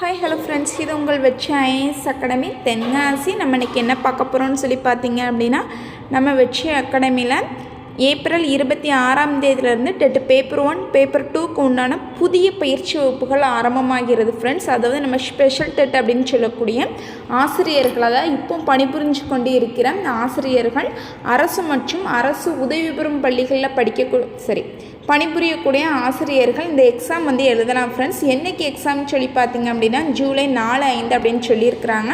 Hi hello friends, இது உங்கள் வெற்றி ஐஏஎஸ் அகாடமி தென்காசி. நம்ம இன்றைக்கி என்ன பார்க்க போகிறோம்னு சொல்லி பார்த்தீங்க அப்படின்னா, நம்ம வெற்றி அகாடமியில் ஏப்ரல் 26ஆம் தேதியிலேருந்து டெட் பேப்பர் 1 பேப்பர் 2க்கு உண்டான புதிய பயிற்சி வகுப்புகள் ஆரம்பமாகிறது ஃப்ரெண்ட்ஸ். அதாவது நம்ம ஸ்பெஷல் டெட் அப்படின்னு சொல்லக்கூடிய ஆசிரியர்களாக இப்போ பணிபுரிஞ்சு கொண்டு இருக்கிற ஆசிரியர்கள், அரசு மற்றும் அரசு உதவி பெறும் பள்ளிகளில் பணிபுரியக்கூடிய ஆசிரியர்கள் இந்த எக்ஸாம் எழுதலாம் ஃப்ரெண்ட்ஸ். என்றைக்கு எக்ஸாம்னு சொல்லி பார்த்தீங்க அப்படின்னா ஜூலை 4, 5 அப்படின்னு சொல்லியிருக்கிறாங்க.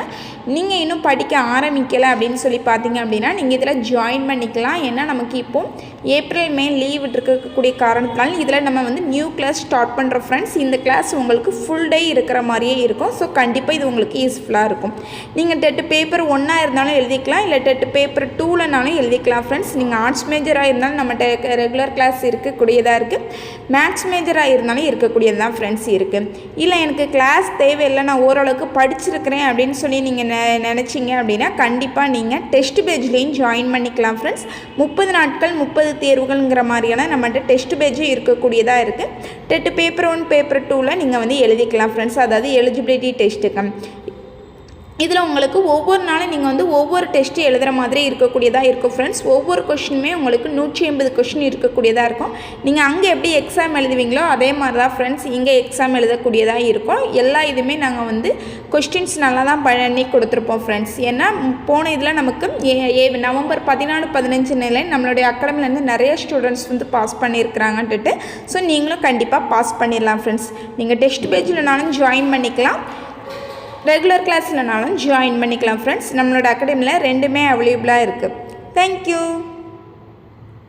நீங்கள் இன்னும் படிக்க ஆரம்பிக்கலை அப்படின்னு சொல்லி பார்த்தீங்க அப்படின்னா நீங்கள் இதில் ஜாயின் பண்ணிக்கலாம். ஏன்னா நமக்கு இப்போது ஏப்ரல் மே லீவ் இருக்கக்கூடிய காரணத்தினால இதில் நம்ம நியூ கிளாஸ் ஸ்டார்ட் பண்ணுறோம் ஃப்ரெண்ட்ஸ். இந்த கிளாஸ் உங்களுக்கு ஃபுல் டே இருக்கிற மாதிரியே இருக்கும். ஸோ கண்டிப்பாக இது உங்களுக்கு யூஸ்ஃபுல்லாக இருக்கும். நீங்கள் டெட் பேப்பர் 1 இருந்தாலும் எழுதிக்கலாம், இல்லை டெட் பேப்பர் 2லனாலும் எழுதிக்கலாம் ஃப்ரெண்ட்ஸ். நீங்கள் ஆர்ட்ஸ் மேஜராக இருந்தாலும் நம்மகிட்ட ரெகுலர் கிளாஸ் இருக்கக்கூடிய இருக்குது. மேக்ஸ் மேஜராக இருந்தாலும் இருக்கக்கூடியது தான் ஃப்ரெண்ட்ஸ் இருக்குது. இல்லை எனக்கு கிளாஸ் தேவையில்லை, நான் ஓரளவுக்கு படிச்சிருக்கிறேன் அப்படின்னு சொல்லி நீங்கள் நினச்சிங்க அப்படின்னா கண்டிப்பாக நீங்கள் டெஸ்ட் பேஜ்லேயும் ஜாயின் பண்ணிக்கலாம் ஃப்ரெண்ட்ஸ். 30 நாட்கள் 30 தேர்வுகள்ங்கிற மாதிரியான நம்மகிட்ட டெஸ்ட் பேஜும் இருக்கக்கூடியதாக இருக்குது. டெட் பேப்பர் 1 பேப்பர் 2ல் நீங்கள் எழுதிக்கலாம் ஃப்ரெண்ட்ஸ். அதாவது எலிஜிபிலிட்டி டெஸ்ட்டுக்கு இதில் உங்களுக்கு ஒவ்வொரு நாளும் நீங்கள் ஒவ்வொரு டெஸ்ட்டு எழுதுகிற மாதிரி இருக்கக்கூடியதாக இருக்கும் ஃப்ரெண்ட்ஸ். ஒவ்வொரு கொஷினுமே உங்களுக்கு 180 கொஷின் இருக்கக்கூடியதாக இருக்கும். நீங்கள் அங்கே எப்படி எக்ஸாம் எழுதுவீங்களோ அதே மாதிரி தான் ஃப்ரெண்ட்ஸ் இங்கே எக்ஸாம் எழுதக்கூடியதாக இருக்கும். எல்லா இதுவுமே நாங்கள் கொஸ்டின்ஸ் நல்லா தான் பண்ணி கொடுத்துருப்போம் ஃப்ரெண்ட்ஸ். ஏன்னா போன இதில் நமக்கு நவம்பர் 14, 15 நம்மளுடைய அகாடமிலேருந்து நிறைய ஸ்டூடெண்ட்ஸ் பாஸ் பண்ணியிருக்கிறாங்கன்ட்டு. ஸோ நீங்களும் கண்டிப்பாக பாஸ் பண்ணிடலாம் ஃப்ரெண்ட்ஸ். நீங்கள் டெஸ்ட் பேஜ்லனாலும் ஜாயின் பண்ணிக்கலாம், ரெகுலர் கிளாஸ்லனாலும் ஜாயின் பண்ணிக்கலாம் ஃப்ரெண்ட்ஸ். நம்மளோட அகாடமியில் ரெண்டுமே அவைலபிளாக இருக்குது. தேங்க்யூ.